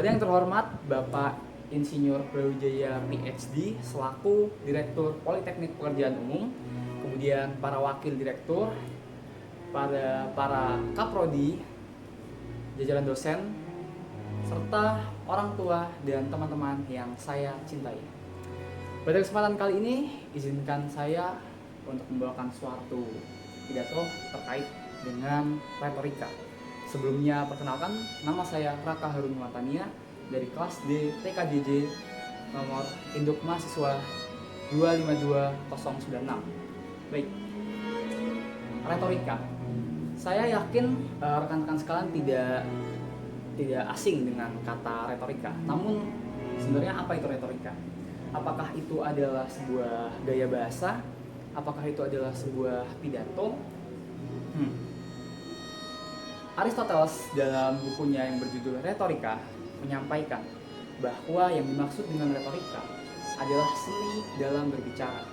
Kepada yang terhormat Bapak Insinyur Brawijaya PhD selaku Direktur Politeknik Pekerjaan Umum, kemudian para wakil direktur, para kaprodi, jajaran dosen, serta orang tua dan teman-teman yang saya cintai. Pada kesempatan kali ini, izinkan saya untuk membawakan suatu pidato terkait dengan retorika. Sebelumnya, perkenalkan, nama saya Raka Harun Watania dari kelas D TKJJ nomor induk mahasiswa 252096. Baik, retorika. Saya yakin rekan-rekan sekalian tidak asing dengan kata retorika. Namun sebenarnya apa itu retorika? Apakah itu adalah sebuah gaya bahasa? Apakah itu adalah sebuah pidato? Aristoteles dalam bukunya yang berjudul Retorika menyampaikan bahwa yang dimaksud dengan retorika adalah seni dalam berbicara.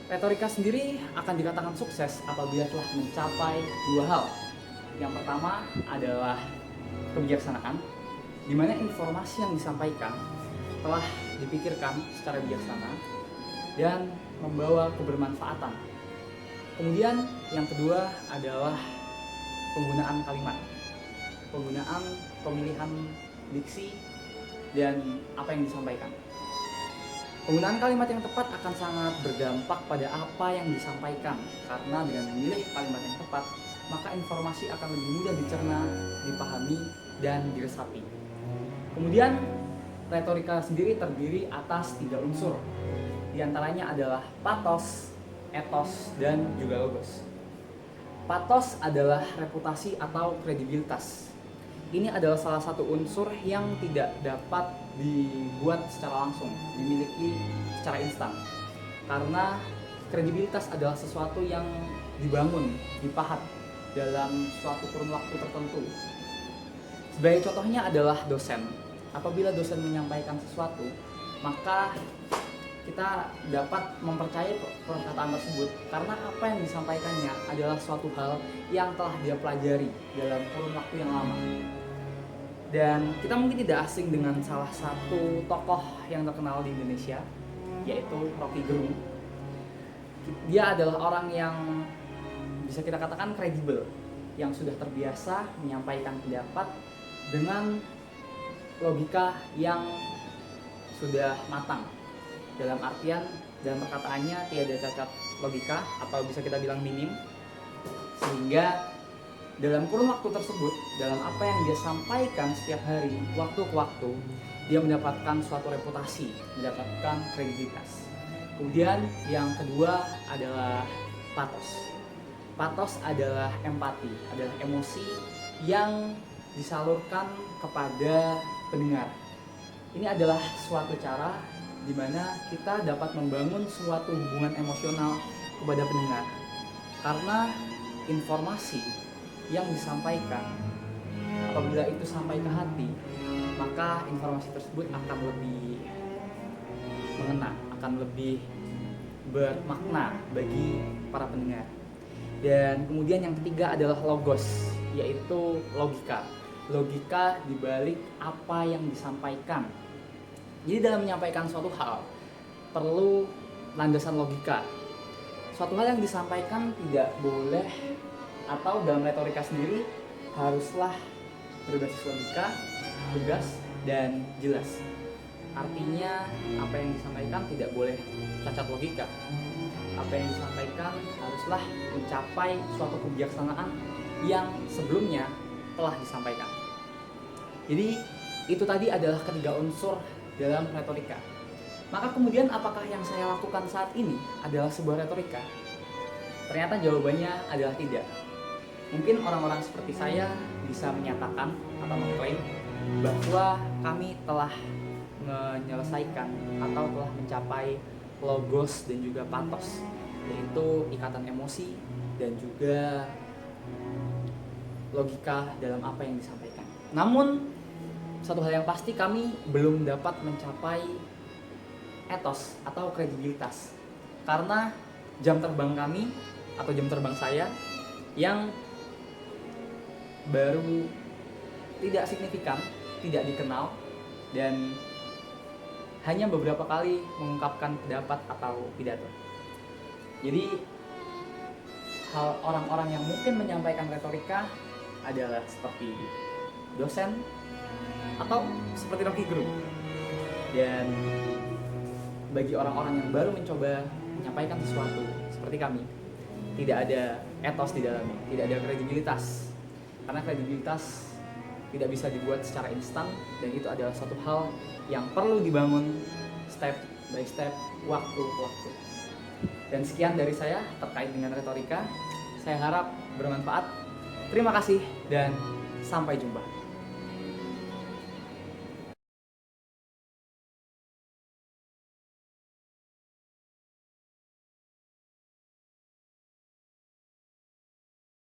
Retorika sendiri akan dikatakan sukses apabila telah mencapai dua hal. Yang pertama adalah kebijaksanaan, di mana informasi yang disampaikan telah dipikirkan secara bijaksana dan membawa kebermanfaatan. Kemudian yang kedua adalah penggunaan kalimat, pemilihan diksi, dan apa yang disampaikan. Penggunaan kalimat yang tepat akan sangat berdampak pada apa yang disampaikan, karena dengan memilih kalimat yang tepat, maka informasi akan lebih mudah dicerna, dipahami, dan diresapi. Kemudian, retorika sendiri terdiri atas 3 unsur. Di antaranya adalah pathos, ethos, dan juga logos. Pathos adalah reputasi atau kredibilitas. Ini adalah salah satu unsur yang tidak dapat dibuat secara langsung, dimiliki secara instan. Karena kredibilitas adalah sesuatu yang dibangun, dipahat dalam suatu kurun waktu tertentu. Sebagai contohnya adalah dosen. Apabila dosen menyampaikan sesuatu, maka kita dapat mempercayai perkataan tersebut karena apa yang disampaikannya adalah suatu hal yang telah dia pelajari dalam kurun waktu yang lama. Dan kita mungkin tidak asing dengan salah satu tokoh yang terkenal di Indonesia, yaitu Rocky Gerung. Dia adalah orang yang bisa kita katakan kredibel, yang sudah terbiasa menyampaikan pendapat dengan logika yang sudah matang. Dalam artian, dalam perkataannya tiada cacat logika atau bisa kita bilang minim, sehingga dalam kurun waktu tersebut, dalam apa yang dia sampaikan setiap hari, waktu ke waktu, dia mendapatkan suatu reputasi, mendapatkan kredibilitas. Kemudian yang kedua adalah pathos. Pathos adalah empati, adalah emosi yang disalurkan kepada pendengar. Ini adalah suatu cara di mana kita dapat membangun suatu hubungan emosional kepada pendengar. Karena informasi yang disampaikan, apabila itu sampai ke hati, maka informasi tersebut akan lebih mengena, akan lebih bermakna bagi para pendengar. Dan kemudian yang ketiga adalah logos, yaitu logika. Logika dibalik apa yang disampaikan. Jadi dalam menyampaikan suatu hal perlu landasan logika. Suatu hal yang disampaikan tidak boleh, atau dalam retorika sendiri haruslah berbasis logika, tegas, dan jelas. Artinya apa yang disampaikan tidak boleh cacat logika. Apa yang disampaikan haruslah mencapai suatu kebijaksanaan yang sebelumnya telah disampaikan. Jadi itu tadi adalah ketiga unsur dalam retorika. Maka kemudian apakah yang saya lakukan saat ini adalah sebuah retorika? Ternyata jawabannya adalah tidak. Mungkin orang-orang seperti saya bisa menyatakan atau mengklaim bahwa kami telah menyelesaikan atau telah mencapai logos dan juga pathos, yaitu ikatan emosi dan juga logika dalam apa yang disampaikan. Namun satu hal yang pasti, kami belum dapat mencapai etos atau kredibilitas karena jam terbang kami atau jam terbang saya yang baru tidak signifikan tidak dikenal dan hanya beberapa kali mengungkapkan pendapat atau pidato. Jadi hal orang-orang yang mungkin menyampaikan retorika adalah seperti dosen atau seperti Rocky Gerung. Dan bagi orang-orang yang baru mencoba menyampaikan sesuatu seperti kami, tidak ada etos di dalamnya, tidak ada kredibilitas. Karena kredibilitas tidak bisa dibuat secara instan dan itu adalah suatu hal yang perlu dibangun step by step, waktu ke waktu. Dan sekian dari saya terkait dengan retorika. Saya harap bermanfaat. Terima kasih dan sampai jumpa.